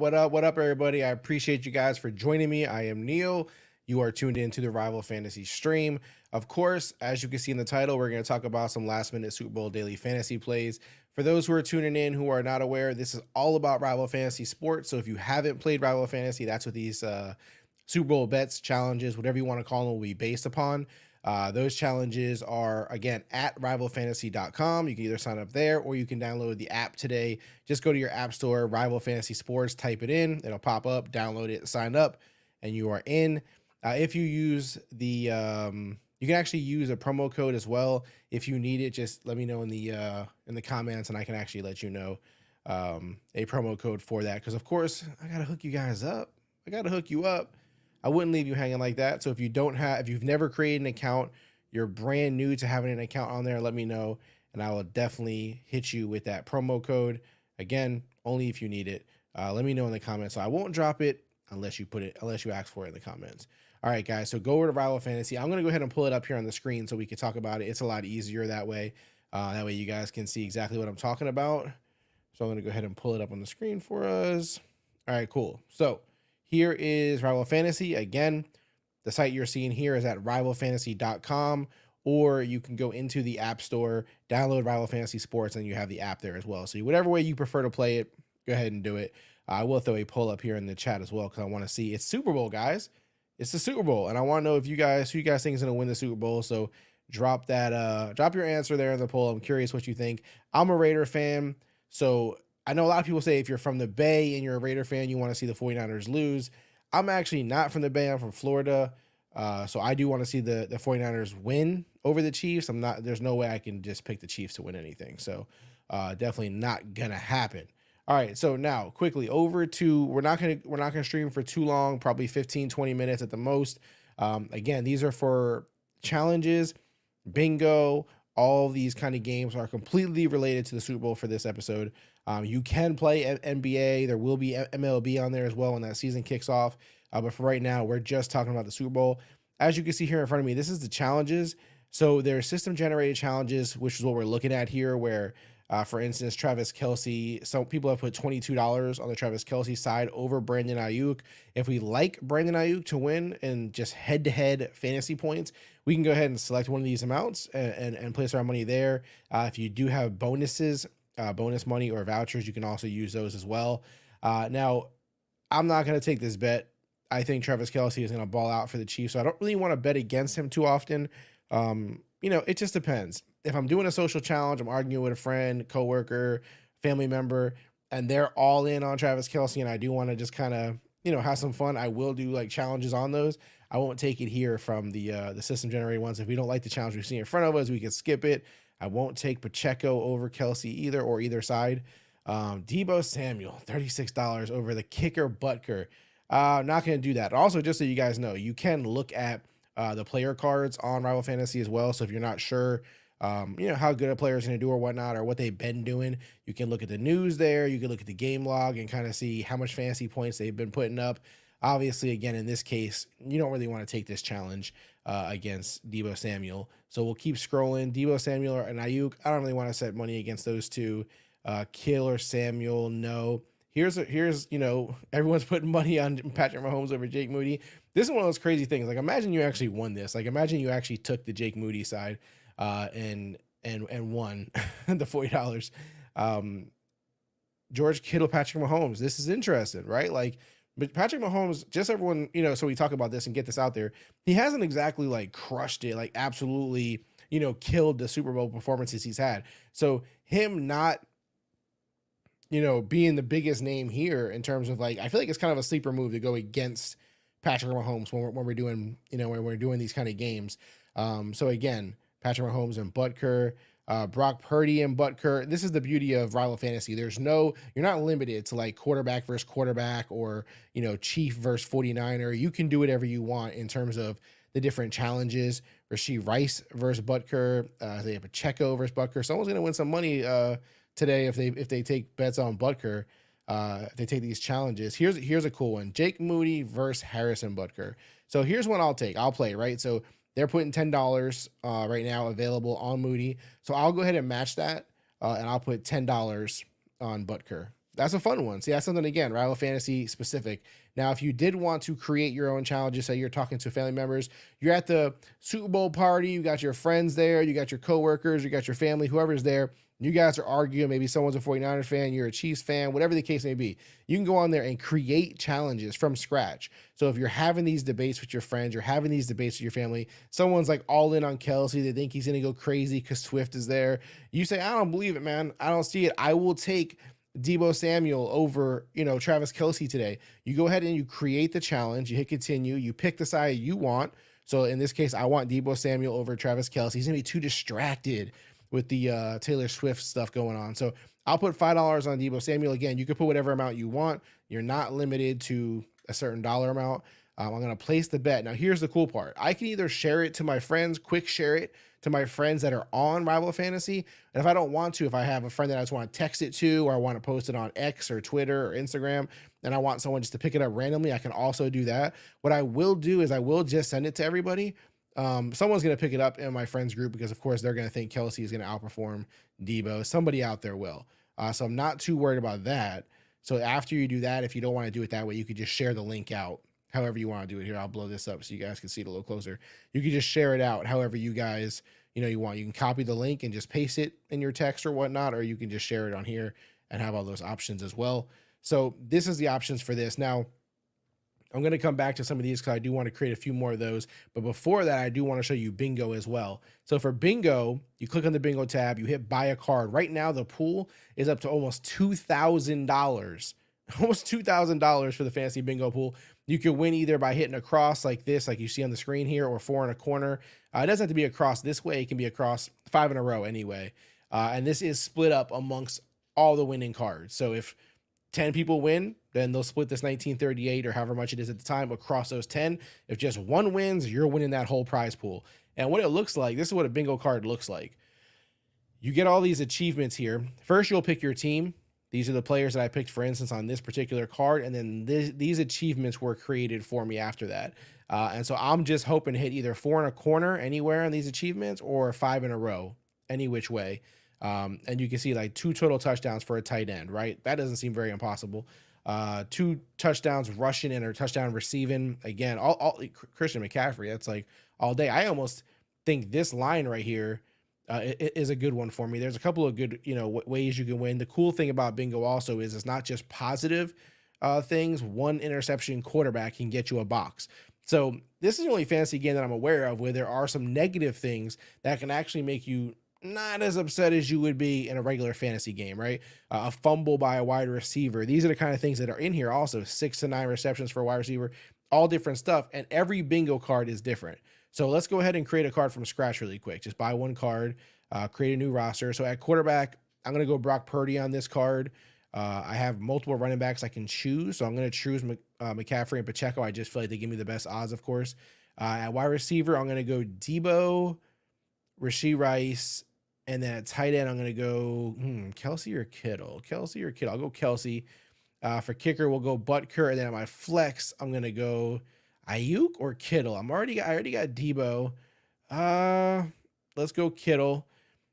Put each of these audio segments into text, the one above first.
What up? What up, everybody? I appreciate you guys for joining me. I am Neil. You are tuned into the Rival Fantasy stream. Of course, as you can see in the title, we're going to talk about some last minute Super Bowl daily fantasy plays. For those who are tuning in who are not aware, this is all about Rival Fantasy sports. So if you haven't played Rival Fantasy, that's what these Super Bowl bets, challenges, whatever you want to call them, will be based upon. Those challenges are, again, at rivalfantasy.com. You can either sign up there or you can download the app today. Just go to your app store, Rival Fantasy Sports, type it in. It'll pop up, download it, sign up, and you are in. If you use the, you can actually use a promo code as well. If you need it, just let me know in the comments, and I can actually let you know a promo code for that. Because, of course, I got to hook you guys up. I got to hook you up. I wouldn't leave you hanging like that. So if you've never created an account, you're brand new to having an account on there, let me know, and I will definitely hit you with that promo code. Again, only if you need it. Let me know in the comments. So I won't drop it unless you ask for it in the comments. All right, guys. So go over to Rival Fantasy. I'm going to go ahead and pull it up here on the screen so we can talk about it. It's a lot easier that way. That way you guys can see exactly what I'm talking about. So I'm going to go ahead and pull it up on the screen for us. All right, cool. So here is Rival Fantasy. Again, the site you're seeing here is at rivalfantasy.com, or you can go into the App Store, download Rival Fantasy Sports, and you have the app there as well. So whatever way you prefer to play it, go ahead and do it. I will throw a poll up here in the chat as well because I want to see. It's Super Bowl, guys. It's the Super Bowl, and I want to know who you guys think is going to win the Super Bowl. So drop your answer there in the poll. I'm curious what you think. I'm a Raider fan, so I know a lot of people say if you're from the Bay and you're a Raider fan, you want to see the 49ers lose. I'm actually not from the Bay. I'm from Florida. So I do want to see the 49ers win over the Chiefs. There's no way I can just pick the Chiefs to win anything. So definitely not going to happen. All right. So now quickly over to, we're not going to stream for too long, probably 15, 20 minutes at the most. Again, these are for challenges, bingo. All these kind of games are completely related to the Super Bowl for this episode. You can play NBA. There will be MLB on there as well when that season kicks off. But for right now, we're just talking about the Super Bowl. As you can see here in front of me, this is the challenges. So there are system-generated challenges, which is what we're looking at here, where, for instance, Travis Kelce, some people have put $22 on the Travis Kelce side over Brandon Ayuk. If we like Brandon Ayuk to win and just head-to-head fantasy points, we can go ahead and select one of these amounts and place our money there. If you do have bonuses, bonus money or vouchers, you can also use those as well. Now, I'm not going to take this bet. I think Travis Kelce is going to ball out for the Chiefs, so I don't really want to bet against him too often. It just depends. If I'm doing a social challenge, I'm arguing with a friend, coworker, family member, and they're all in on Travis Kelce, and I do want to just kind of, have some fun, I will do like challenges on those. I won't take it here from the system generated ones. If we don't like the challenge we see in front of us, we can skip it. I won't take Pacheco over Kelce either, or either side. Deebo Samuel, $36 over the kicker Butker. Not going to do that. Also, just so you guys know, you can look at the player cards on Rival Fantasy as well. So if you're not sure, how good a player is going to do or whatnot, or what they've been doing, you can look at the news there. You can look at the game log and kind of see how much fantasy points they've been putting up. Obviously, again, in this case, you don't really want to take this challenge against Deebo Samuel. So we'll keep scrolling. Deebo Samuel and Ayuk, I don't really want to set money against those two. Kill or Samuel, no. Here's everyone's putting money on Patrick Mahomes over Jake Moody. This is one of those crazy things. Like, imagine you actually won this. Like, imagine you actually took the Jake Moody side and won the $40. George Kittle, Patrick Mahomes. This is interesting, right? Like, but Patrick Mahomes, just everyone, so we talk about this and get this out there. He hasn't exactly like crushed it, like absolutely, killed the Super Bowl performances he's had. So him not, being the biggest name here in terms of like, I feel like it's kind of a sleeper move to go against Patrick Mahomes when we're doing, when we're doing these kind of games. So again, Patrick Mahomes and Butker, Brock Purdy and Butker. This is the beauty of Rival Fantasy. You're not limited to like quarterback versus quarterback or, Chief versus 49er. You can do whatever you want in terms of the different challenges. Rashee Rice versus Butker. They have Pacheco versus Butker. Someone's going to win some money today if they take bets on Butker. If they take these challenges. Here's a cool one. Jake Moody versus Harrison Butker. So here's one I'll take. I'll play, right? So they're putting $10 right now available on Moody. So I'll go ahead and match that, and I'll put $10 on Butker. that's a fun one. See, that's something, again, Rival Fantasy specific. Now, if you did want to create your own challenges, say you're talking to family members, you're at the Super Bowl party, you got your friends there, you got your coworkers, you got your family, whoever's there, you guys are arguing, maybe someone's a 49ers fan, you're a Chiefs fan, whatever the case may be, you can go on there and create challenges from scratch. So if you're having these debates with your friends, you're having these debates with your family, someone's like all in on Kelce, they think he's going to go crazy because Swift is there. You say, I don't believe it, man. I don't see it. I will take Deebo Samuel over, Travis Kelce today. You go ahead and you create the challenge, you hit continue, you pick the side you want. So in this case, I want Deebo Samuel over Travis Kelce. He's gonna be too distracted with the Taylor Swift stuff going on. So I'll put $5 on Deebo Samuel. Again, you can put whatever amount you want. You're not limited to a certain dollar amount. I'm going to place the bet. Now, here's the cool part. I can either share it to my friends, quick share it to my friends that are on Rival Fantasy. And if I don't want to, if I have a friend that I just want to text it to, or I want to post it on X or Twitter or Instagram, and I want someone just to pick it up randomly, I can also do that. What I will do is I will just send it to everybody. Someone's going to pick it up in my friends group because, of course, they're going to think Kelce is going to outperform Deebo. Somebody out there will. So I'm not too worried about that. So after you do that, if you don't want to do it that way, you could just share the link out however you want to do it. Here, I'll blow this up so you guys can see it a little closer. You can just share it out however you guys, you want. You can copy the link and just paste it in your text or whatnot, or you can just share it on here and have all those options as well. So this is the options for this. Now, I'm going to come back to some of these because I do want to create a few more of those. But before that, I do want to show you bingo as well. So for bingo, you click on the bingo tab, you hit buy a card. Right now, the pool is up to almost $2,000, almost $2,000 for the fantasy bingo pool. You can win either by hitting a cross like this, like you see on the screen here, or 4 in a corner. It doesn't have to be a cross this way. It can be a cross 5 in a row anyway. And this is split up amongst all the winning cards. So if 10 people win, then they'll split this 1938 or however much it is at the time across those 10. If just one wins, you're winning that whole prize pool. And what it looks like, this is what a bingo card looks like. You get all these achievements here. First, you'll pick your team. These are the players that I picked, for instance, on this particular card. And then these achievements were created for me after that. And so I'm just hoping to hit either 4 in a corner anywhere on these achievements or 5 in a row, any which way. And you can see like 2 total touchdowns for a tight end, right? That doesn't seem very impossible. 2 touchdowns rushing and a touchdown receiving. Again, all Christian McCaffrey, that's like all day. I almost think this line right here is a good one for me. There's a couple of good, ways you can win. The cool thing about bingo also is it's not just positive things. 1 interception quarterback can get you a box. So this is the only fantasy game that I'm aware of where there are some negative things that can actually make you not as upset as you would be in a regular fantasy game, right? A fumble by a wide receiver. These are the kind of things that are in here also. 6 to 9 receptions for a wide receiver, all different stuff. And every bingo card is different. So let's go ahead and create a card from scratch really quick. Just buy 1 card, create a new roster. So at quarterback, I'm going to go Brock Purdy on this card. I have multiple running backs I can choose. So I'm going to choose McCaffrey and Pacheco. I just feel like they give me the best odds, of course. At wide receiver, I'm going to go Deebo, Rashee Rice, and then at tight end, I'm going to go Kelce or Kittle. Kelce or Kittle. I'll go Kelce. For kicker, we'll go Butker. And then at my flex, I'm going to go Ayuk or Kittle. I already got Deebo. Let's go Kittle.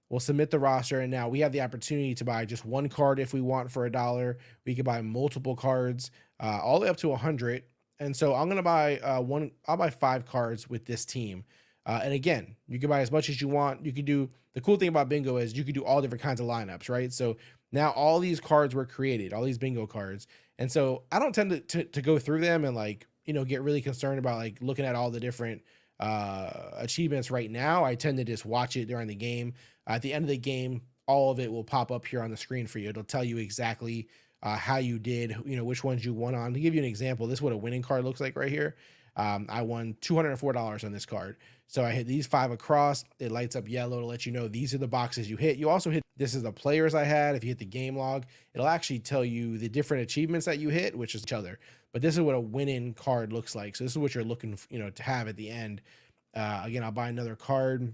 We'll submit the roster. And now we have the opportunity to buy just 1 card if we want for $1. We can buy multiple cards, all the way up to 100. And so I'm going to buy I'll buy 5 cards with this team. And again, you can buy as much as you want. You can do, the cool thing about bingo is you can do all different kinds of lineups, right? So now all these cards were created, all these bingo cards. And so I don't tend to go through them and get really concerned about looking at all the different achievements right now. I tend to just watch it during the game. At the end of the game, all of it will pop up here on the screen for you. It'll tell you exactly how you did, which ones you won on. To give you an example, this is what a winning card looks like right here. I won $204 on this card. So I hit these 5 across. It lights up yellow to let you know these are the boxes you hit. You also hit, this is the players I had. If you hit the game log, it'll actually tell you the different achievements that you hit, which is each other. But this is what a winning card looks like. So this is what you're looking, to have at the end. Again, I'll buy another card.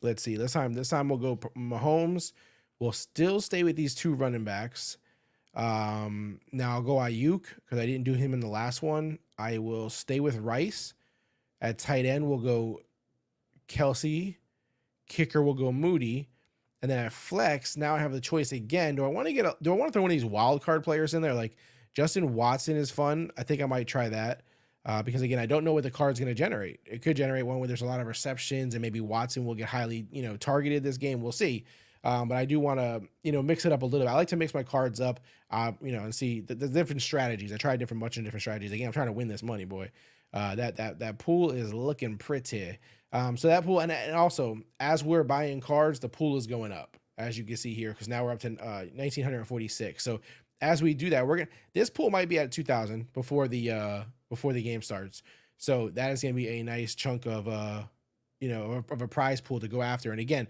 Let's see. This time we'll go Mahomes. We'll still stay with these 2 running backs. Now I'll go Ayuk because I didn't do him in the last one. I will stay with Rice. At tight end, we'll go Kelce. Kicker will go Moody. And then at flex, now I have the choice again. Do I want to do I want to throw one of these wild card players in there? Like Justin Watson is fun. I think I might try that. Because again, I don't know what the card's going to generate. It could generate one where there's a lot of receptions and maybe Watson will get highly, targeted this game. We'll see. But I do want to, mix it up a little bit. I like to mix my cards up, and see the different strategies. I tried bunch of different strategies. Again, I'm trying to win this money, boy. That pool is looking pretty. So that pool, and also as we're buying cards, the pool is going up, as you can see here, because now we're up to 1,946. So as we do that, this pool might be at 2,000 before the game starts. So that is going to be a nice chunk of of a prize pool to go after. And again,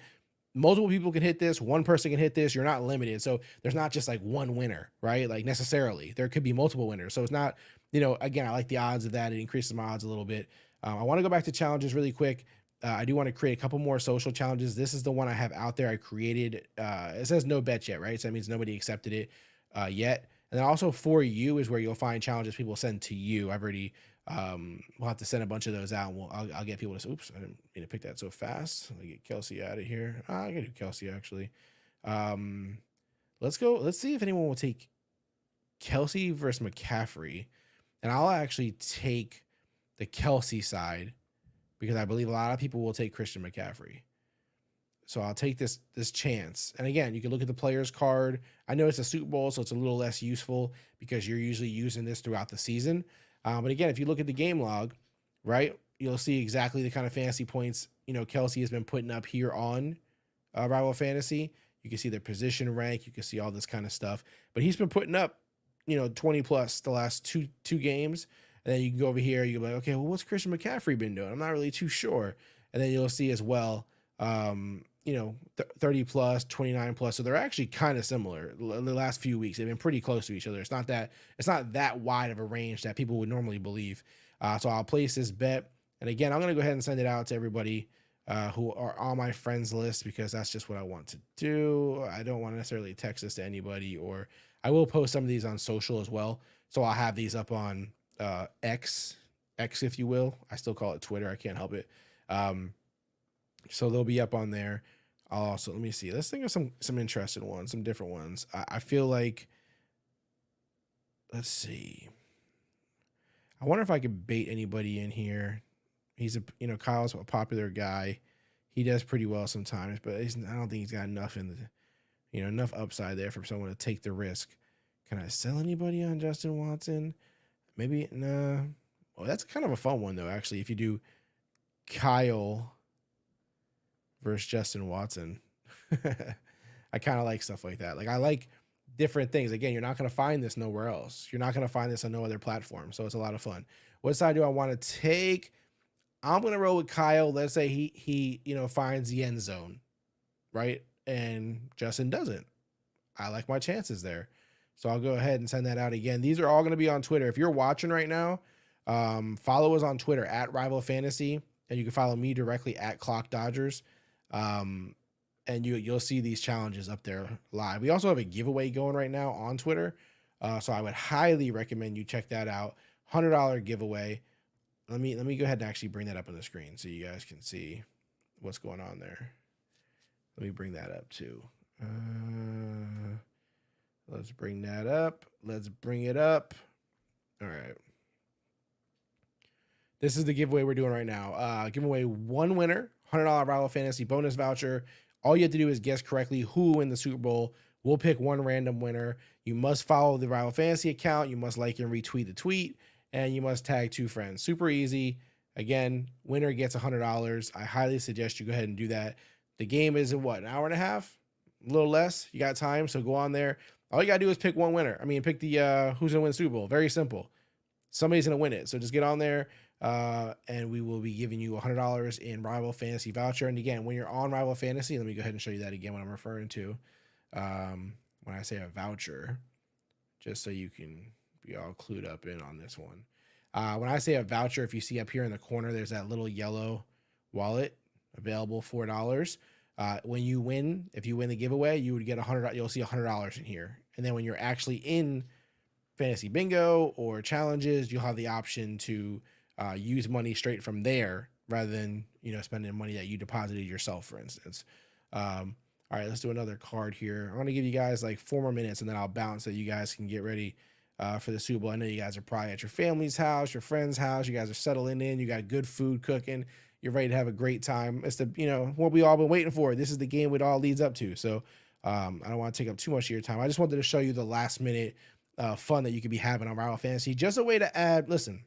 multiple people can hit this, one person can hit this, you're not limited. So there's not just like one winner, right? Like necessarily there could be multiple winners. So it's not, again, I like the odds of that. It increases my odds a little bit. I want to go back to challenges really quick. I do want to create a couple more social challenges. This is the one I have out there. I created, it says no bets yet, right? So that means nobody accepted it yet. And then also for you is where you'll find challenges people send to you. I've already, we'll have to send a bunch of those out. And I'll get people to, oops, I didn't mean to pick that so fast. Let me get Kelsey out of here. I can do Kelsey actually. Let's go. Let's see if anyone will take Kelsey versus McCaffrey. And I'll actually take the Kelsey side because I believe a lot of people will take Christian McCaffrey. So I'll take this chance. And again, you can look at the player's card. I know it's a Super Bowl, so it's a little less useful because you're usually using this throughout the season. But again, if you look at the game log, right, you'll see exactly the kind of fantasy points, Kelsey has been putting up here on Rival Fantasy. You can see their position rank. You can see all this kind of stuff. But he's been putting up, 20 plus the last two games. And then you can go over here. You're like, okay, well, what's Christian McCaffrey been doing? I'm not really too sure. And then you'll see as well, 30 plus, 29 plus. So they're actually kind of similar. The last few weeks, they've been pretty close to each other. It's not that wide of a range that people would normally believe. So I'll place this bet. And again, I'm going to go ahead and send it out to everybody who are on my friends list because that's just what I want to do. I don't want to necessarily text this to anybody, or I will post some of these on social as well. So I'll have these up on X, if you will. I still call it Twitter. I can't help it. So they'll be up on there. I'll also, let me see. Let's think of some interesting ones, some different ones. I feel like, let's see. I wonder if I could bait anybody in here. He's Kyle's a popular guy. He does pretty well sometimes, but I don't think he's got enough enough upside there for someone to take the risk. Can I sell anybody on Justin Watson? Maybe, nah. Well, that's kind of a fun one though, actually. If you do Kyle versus Justin Watson. I kind of like stuff like that. Like I like different things. Again, you're not going to find this nowhere else. You're not going to find this on no other platform. So it's a lot of fun. What side do I want to take? I'm going to roll with Kyle. Let's say he finds the end zone, right? And Justin doesn't. I like my chances there. So I'll go ahead and send that out again. These are all going to be on Twitter. If you're watching right now, follow us on Twitter at Rival Fantasy, and you can follow me directly at Clock Dodgers. And you'll see these challenges up there live. We also have a giveaway going right now on Twitter. So I would highly recommend you check that out. $100 giveaway. Let me go ahead and actually bring that up on the screen so you guys can see what's going on there. Let me bring that up too. Let's bring that up. Let's bring it up. All right. This is the giveaway we're doing right now. Giving away one winner, $100 Rival Fantasy bonus voucher. All you have to do is guess correctly who will win the Super Bowl. We'll pick one random winner. You must follow the Rival Fantasy account. You must like and retweet the tweet. And you must tag 2 friends. Super easy. Again, winner gets $100. I highly suggest you go ahead and do that. The game is in what, an hour and a half? A little less. You got time, so go on there. All you got to do is pick one winner. I mean, pick the who's going to win the Super Bowl. Very simple. Somebody's going to win it. So just get on there. And we will be giving you $100 in Rival Fantasy voucher. And again, when you're on Rival Fantasy, let me go ahead and show you that again, what I'm referring to. When I say a voucher, just so you can be all clued up in on this one. When I say a voucher, if you see up here in the corner, there's that little yellow wallet available, $4. When you win, if you win the giveaway, you would get $100. You'll see $100 in here. And then when you're actually in Fantasy Bingo or challenges, you'll have the option to use money straight from there rather than spending money that you deposited yourself, for instance. All right, let's do another card here. I'm gonna give you guys like 4 more minutes, and then I'll bounce so you guys can get ready for the Super Bowl. I know you guys are probably at your family's house, your friend's house. You guys are settling in. You got good food cooking. You're ready to have a great time. It's the what we all been waiting for. This is the game it all leads up to. So I don't want to take up too much of your time. I just wanted to show you the last minute fun that you could be having on Rival Fantasy. Just a way to add. Listen,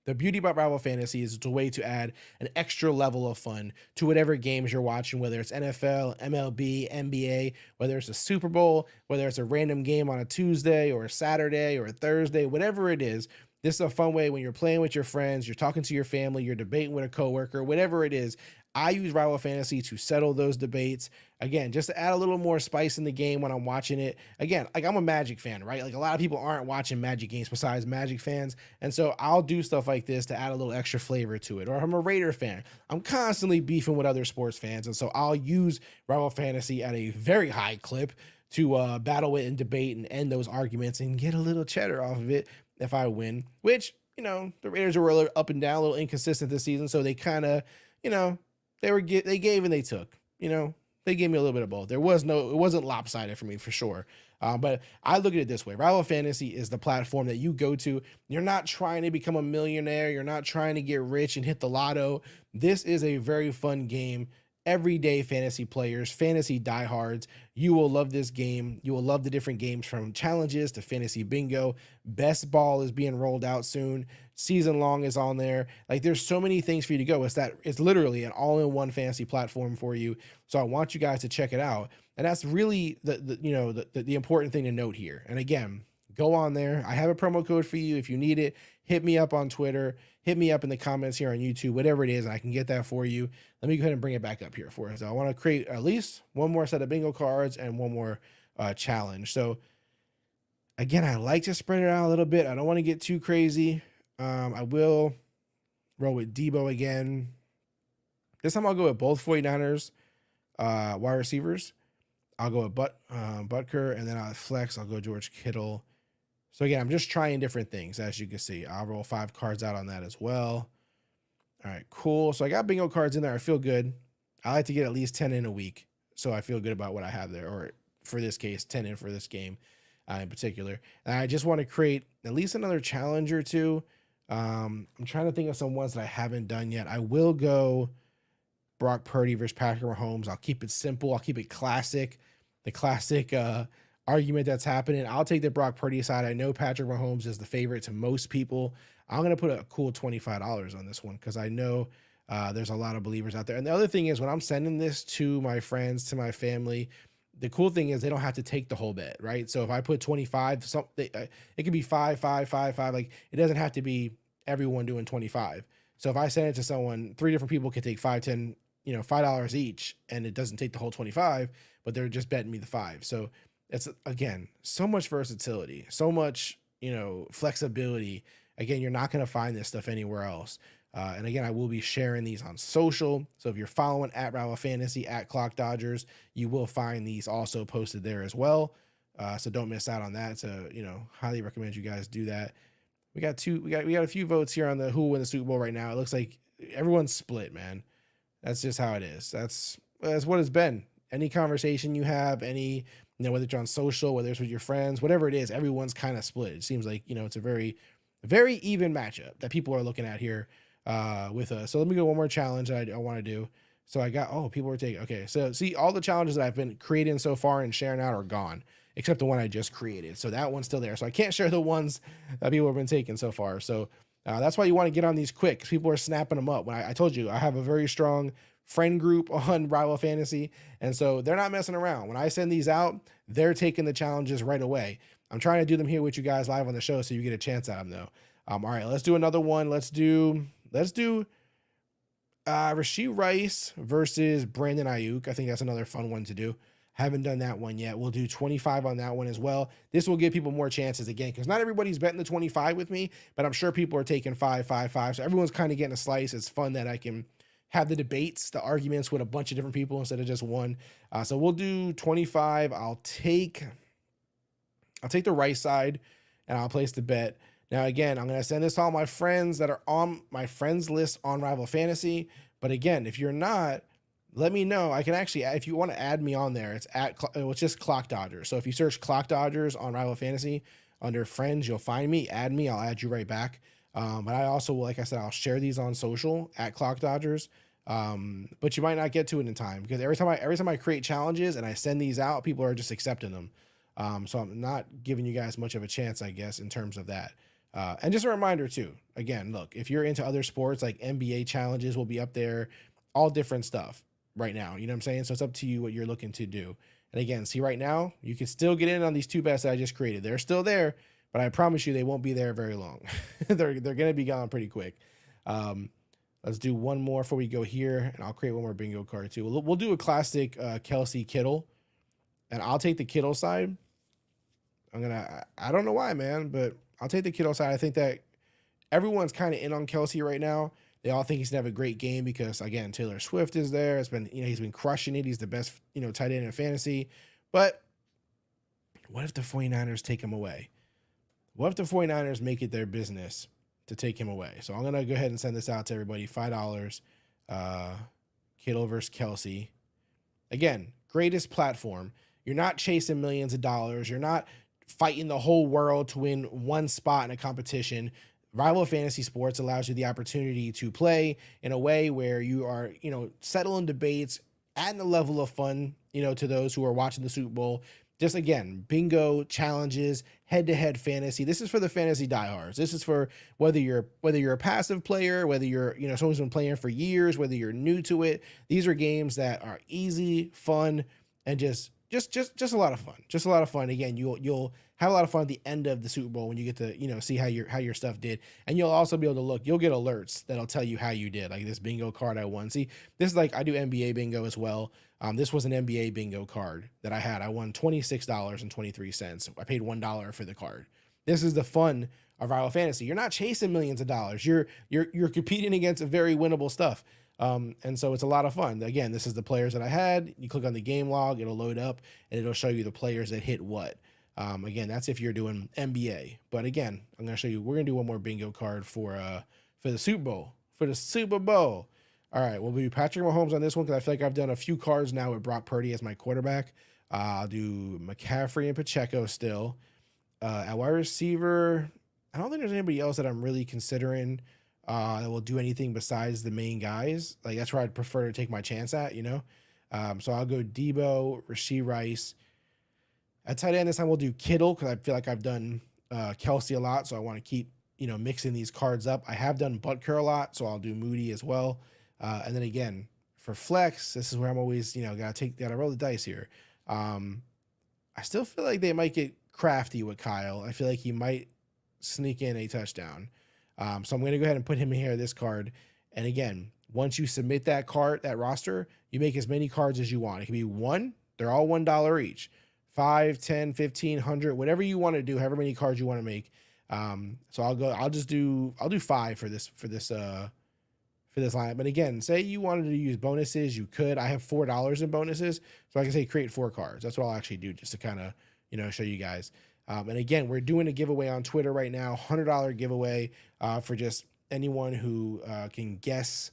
the beauty about Rival Fantasy is it's a way to add an extra level of fun to whatever games you're watching, whether it's NFL, MLB, NBA, whether it's a Super Bowl, whether it's a random game on a Tuesday or a Saturday or a Thursday, whatever it is. This is a fun way when you're playing with your friends, you're talking to your family, you're debating with a coworker, whatever it is. I use Rival Fantasy to settle those debates. Again, just to add a little more spice in the game when I'm watching it. Again, like I'm a Magic fan, right? Like a lot of people aren't watching Magic games besides Magic fans. And so I'll do stuff like this to add a little extra flavor to it. Or I'm a Raider fan. I'm constantly beefing with other sports fans. And so I'll use Rival Fantasy at a very high clip to battle it and debate and end those arguments and get a little cheddar off of it if I win, which, the Raiders were a little up and down, a little inconsistent this season. So they kind of, they gave and they took, they gave me a little bit of both. It wasn't lopsided for me for sure. But I look at it this way. Rival Fantasy is the platform that you go to. You're not trying to become a millionaire. You're not trying to get rich and hit the lotto. This is a very fun game. Everyday fantasy players, fantasy diehards, you will love this game. You will love the different games from challenges to fantasy bingo. Best ball is being rolled out soon. Season long is on there. Like there's so many things for you to go. It's literally an all-in-one fantasy platform for you. So I want you guys to check it out. And that's really the important thing to note here. And again, go on there. I have a promo code for you. If you need it, hit me up on Twitter, hit me up in the comments here on YouTube, whatever it is, and I can get that for you. Let me go ahead and bring it back up here for us. So I want to create at least one more set of bingo cards and one more challenge. So again, I like to spread it out a little bit. I don't want to get too crazy. I will roll with Debo again. This time I'll go with both 49ers wide receivers. I'll go with Butker, and then I'll flex. I'll go George Kittle. So again, I'm just trying different things, as you can see. I'll roll 5 cards out on that as well. All right, cool. So I got bingo cards in there. I feel good. I like to get at least 10 in a week, so I feel good about what I have there, or for this case, 10 in for this game in particular. And I just want to create at least another challenge or two. I'm trying to think of some ones that I haven't done yet. I will go Brock Purdy versus Patrick Mahomes. I'll keep it simple. I'll keep it classic. The classic argument that's happening. I'll take the Brock Purdy side. I know Patrick Mahomes is the favorite to most people. I'm going to put a cool $25 on this one because I know there's a lot of believers out there. And the other thing is when I'm sending this to my friends, to my family, the cool thing is they don't have to take the whole bet, right? So if I put 25, it could be 5, 5, 5, 5. Like it doesn't have to be everyone doing 25. So if I send it to someone, 3 different people could take 5, 10, $5 each, and it doesn't take the whole 25, but they're just betting me the 5. So it's, again, so much versatility, so much, flexibility. Again, you're not going to find this stuff anywhere else. And again, I will be sharing these on social. So if you're following at Rival Fantasy, at Clock Dodgers, you will find these also posted there as well. So don't miss out on that. So, highly recommend you guys do that. We got a few votes here on the who will win the Super Bowl right now. It looks like everyone's split, man. That's just how it is. That's what it's been. Any conversation you have, whether it's on social, whether it's with your friends, whatever it is, everyone's kind of split. It seems like, it's a very, very even matchup that people are looking at here with us. So let me go one more challenge that I want to do. So I got, people are taking, okay. So see, all the challenges that I've been creating so far and sharing out are gone, except the one I just created. So that one's still there. So I can't share the ones that people have been taking so far. So that's why you want to get on these quick, because people are snapping them up. When I told you, I have a very strong friend group on Rival Fantasy, and so they're not messing around. When I send these out, they're taking the challenges right away. I'm trying to do them here with you guys live on the show, so you get a chance at them though. All right, let's do another one. Let's do Rashee Rice versus Brandon Ayuk. I think that's another fun one to do. Haven't done that one yet. We'll do 25 on that one as well. This will give people more chances again, because not everybody's betting the 25 with me, but I'm sure people are taking 5, 5, 5. So everyone's kind of getting a slice. It's fun that I can have the debates, the arguments with a bunch of different people instead of just one. So we'll do 25. I'll take the right side and I'll place the bet. Now, again, I'm going to send this to all my friends that are on my friends list on Rival Fantasy. But again, if you're not, let me know. I can actually, if you want to add me on there, it's just Clock Dodgers. So if you search Clock Dodgers on Rival Fantasy under friends, you'll find me. Add me, I'll add you right back. But I also, like I said, I'll share these on social at Clock Dodgers. But you might not get to it in time because every time I create challenges and I send these out, people are just accepting them. So I'm not giving you guys much of a chance, I guess, in terms of that. And just a reminder too, again, look, if you're into other sports, like NBA challenges will be up there, all different stuff right now. You know what I'm saying? So it's up to you what you're looking to do. And again, see right now, you can still get in on these two bets that I just created. They're still there, but I promise you they won't be there very long. They're going to be gone pretty quick. Let's do one more before we go here, and I'll create one more bingo card too. We'll do a classic Kelsey Kittle, and I'll take the Kittle side. I don't know why, man, but I'll take the Kittle side. I think that everyone's kind of in on Kelsey right now. They all think he's gonna have a great game because, again, Taylor Swift is there. It's been, he's been crushing it. He's the best, tight end in fantasy. But what if the 49ers take him away? What if the 49ers make it their business to take him away? So I'm gonna go ahead and send this out to everybody. $5. Kittle versus Kelsey. Again, greatest platform. You're not chasing millions of dollars. You're not fighting the whole world to win one spot in a competition. Rival Fantasy Sports allows you the opportunity to play in a way where you are, settling debates, adding a level of fun, to those who are watching the Super Bowl. Just again, bingo challenges, head-to-head fantasy. This is for the fantasy diehards. This is for whether you're a passive player, whether you're, someone's been playing for years, whether you're new to it. These are games that are easy, fun, and just a lot of fun. Just a lot of fun. Again, you'll have a lot of fun at the end of the Super Bowl when you get to, see how your stuff did. And you'll also be able to look, you'll get alerts that'll tell you how you did. Like this bingo card I won. See, this is like, I do NBA bingo as well. This was an NBA bingo card that I had. I won $26.23. I paid $1 for the card. This is the fun of Rival Fantasy. You're not chasing millions of dollars. You're competing against a very winnable stuff. And so it's a lot of fun. Again, this is the players that I had. You click on the game log, it'll load up and it'll show you the players that hit what. Again, that's if you're doing NBA. But again, I'm going to show you, we're going to do one more bingo card for the Super Bowl. For the Super Bowl. All right, we'll do Patrick Mahomes on this one because I feel like I've done a few cards now with Brock Purdy as my quarterback. I'll do McCaffrey and Pacheco still. At wide receiver, I don't think there's anybody else that I'm really considering that will do anything besides the main guys. Like that's where I'd prefer to take my chance at, So I'll go Debo, Rashee Rice. At tight end this time we'll do Kittle because I feel like I've done Kelsey a lot, so I want to keep mixing these cards up. I have done Butker a lot, so I'll do Moody as well. And then again for flex, this is where I'm always gotta roll the dice here. I still feel like they might get crafty with Kyle. I feel like he might sneak in a touchdown. So I'm going to go ahead and put him in here, this card. And again, once you submit that roster, you make as many cards as you want. It can be one, they're all $1 each. 5, 10, 15, 100, whatever you want to do, however many cards you want to make. So I'll do 5 for this line. But again, say you wanted to use bonuses, you could. I have $4 in bonuses, so I can say create 4 cards. That's what I'll actually do just to kind of, show you guys. And again, we're doing a giveaway on Twitter right now, $100 giveaway for just anyone who can guess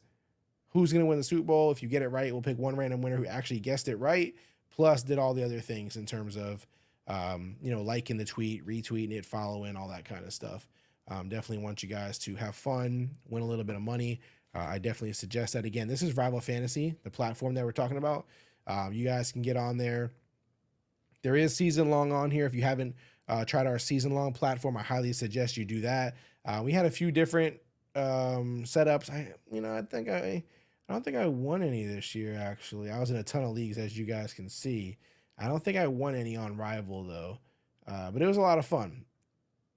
who's going to win the Super Bowl. If you get it right, we'll pick one random winner who actually guessed it right, plus did all the other things in terms of, liking the tweet, retweeting it, following, all that kind of stuff. Definitely want you guys to have fun, win a little bit of money. I definitely suggest that. Again, this is Rival Fantasy, the platform that we're talking about. You guys can get on there. There is season long on here. If you haven't tried our season long platform, I highly suggest you do that. We had a few different setups. I don't think I won any this year, actually. I was in a ton of leagues, as you guys can see. I don't think I won any on Rival, though. But it was a lot of fun.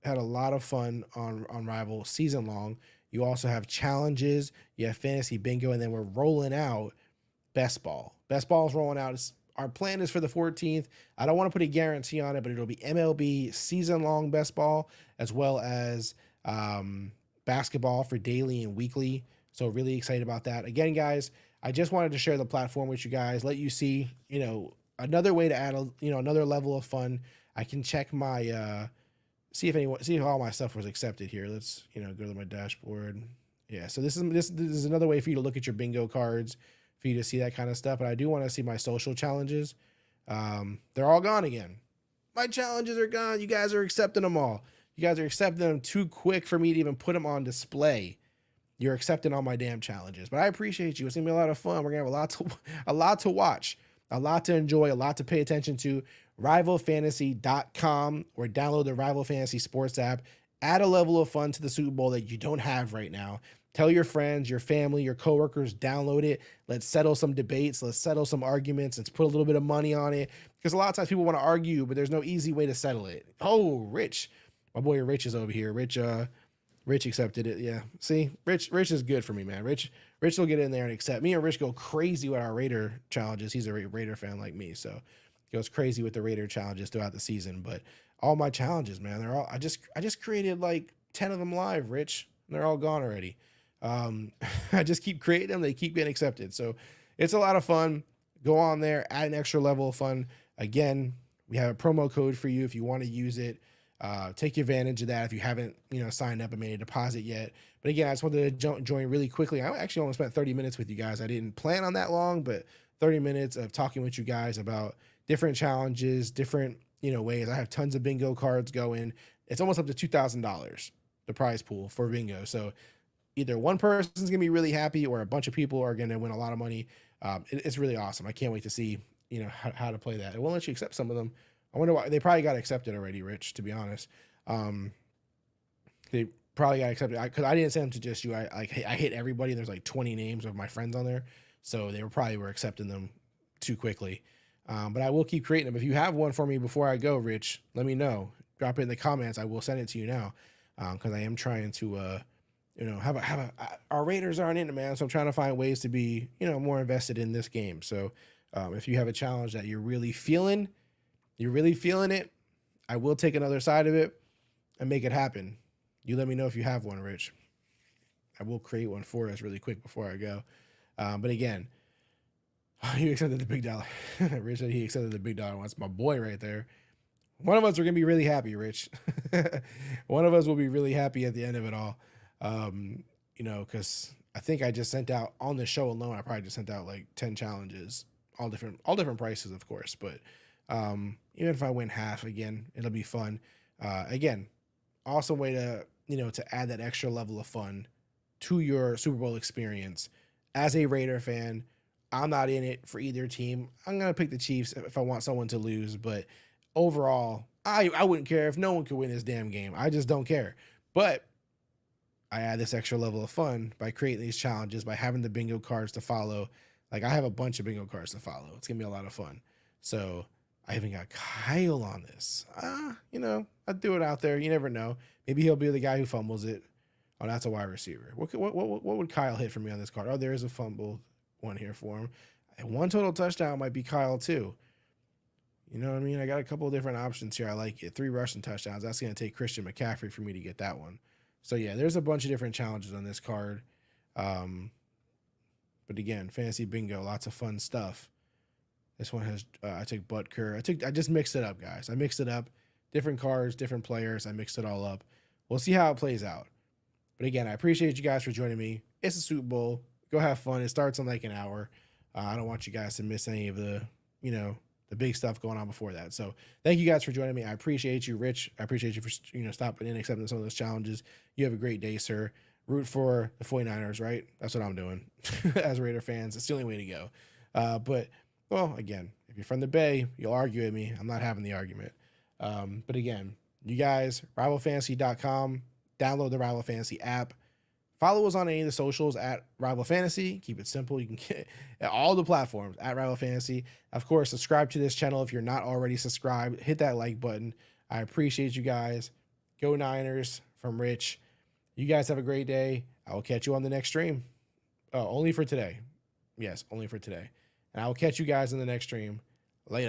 Had a lot of fun on Rival season long. You also have challenges. You have fantasy bingo, and then we're rolling out best ball. Best ball is rolling out. Our plan is for the 14th. I don't want to put a guarantee on it, but it'll be MLB season-long best ball, as well as basketball for daily and weekly. So really excited about that. Again, guys, I just wanted to share the platform with you guys, let you see, another way to add, another level of fun. I can check my, see if all my stuff was accepted here. Let's, go to my dashboard. Yeah. So this is another way for you to look at your bingo cards for you to see that kind of stuff. But I do want to see my social challenges. They're all gone again. My challenges are gone. You guys are accepting them all. You guys are accepting them too quick for me to even put them on display. You're accepting all my damn challenges, but I appreciate you. It's gonna be a lot of fun. We're gonna have a lot to watch, a lot to enjoy, a lot to pay attention to. RivalFantasy.com or download the Rival Fantasy Sports app. Add a level of fun to the Super Bowl that you don't have right now. Tell your friends, your family, your coworkers, download it. Let's settle some debates. Let's settle some arguments. Let's put a little bit of money on it. Because a lot of times people want to argue, but there's no easy way to settle it. Oh, Rich. My boy Rich is over here. Rich accepted it. Yeah. See, Rich is good for me, man. Rich will get in there and accept. Me and Rich go crazy with our Raider challenges. He's a Raider fan like me, so he goes crazy with the Raider challenges throughout the season. But all my challenges, man, they're all I just created like 10 of them live, Rich. And they're all gone already. I just keep creating them. They keep getting accepted. So it's a lot of fun. Go on there, add an extra level of fun. Again, we have a promo code for you if you want to use it. Take advantage of that if you haven't, signed up and made a deposit yet. But again, I just wanted to join really quickly. I actually only spent 30 minutes with you guys. I didn't plan on that long, but 30 minutes of talking with you guys about different challenges, different, ways. I have tons of bingo cards going. It's almost up to $2,000, the prize pool for bingo. So either one person's gonna be really happy or a bunch of people are gonna win a lot of money. It's really awesome. I can't wait to see, how to play that. It won't let you accept some of them. I wonder why. They probably got accepted already, Rich, to be honest. They probably got accepted because I didn't send them to just you. I hit everybody. There's like 20 names of my friends on there, so they were accepting them too quickly. But I will keep creating them. If you have one for me before I go, Rich, let me know. Drop it in the comments. I will send it to you now because I am trying to our Raiders aren't in it, man. So I'm trying to find ways to be more invested in this game. So if you have a challenge that you're really feeling it, I will take another side of it and make it happen. You let me know if you have one, Rich. I will create one for us really quick before I go. But again, you accepted the big dollar. Rich said he accepted the big dollar. That's my boy right there. One of us are going to be really happy, Rich. One of us will be really happy at the end of it all. Because I think I just sent out on the show alone, I probably just sent out like 10 challenges, all different prices, of course. But even if I win half again, it'll be fun. Again, awesome way to, to add that extra level of fun to your Super Bowl experience. As a Raider fan, I'm not in it for either team. I'm going to pick the Chiefs if I want someone to lose. But overall, I wouldn't care if no one could win this damn game. I just don't care. But I add this extra level of fun by creating these challenges, by having the bingo cards to follow. Like, I have a bunch of bingo cards to follow. It's going to be a lot of fun. So I even got Kyle on this. I'd do it out there. You never know. Maybe he'll be the guy who fumbles it. Oh, that's a wide receiver. What would Kyle hit for me on this card? Oh, there is a fumble one here for him. And one total touchdown might be Kyle too. You know what I mean? I got a couple of different options here. I like it. 3 rushing touchdowns. That's going to take Christian McCaffrey for me to get that one. So yeah, there's a bunch of different challenges on this card. But again, fantasy bingo, lots of fun stuff. This one has, I took Butker. I just mixed it up, guys. I mixed it up. Different cards, different players. I mixed it all up. We'll see how it plays out. But again, I appreciate you guys for joining me. It's a Super Bowl. Go have fun. It starts in like an hour. I don't want you guys to miss any of the, the big stuff going on before that. So thank you guys for joining me. I appreciate you, Rich. I appreciate you for, stopping in and accepting some of those challenges. You have a great day, sir. Root for the 49ers, right? That's what I'm doing as Raider fans. It's the only way to go. But again, if you're from the Bay, you'll argue with me. I'm not having the argument. But again, you guys, rivalfantasy.com, download the Rival Fantasy app. Follow us on any of the socials at Rival Fantasy. Keep it simple. You can get all the platforms at Rival Fantasy. Of course, subscribe to this channel if you're not already subscribed. Hit that like button. I appreciate you guys. Go Niners from Rich. You guys have a great day. I will catch you on the next stream. Oh, only for today. Yes, only for today. And I will catch you guys in the next stream. Later.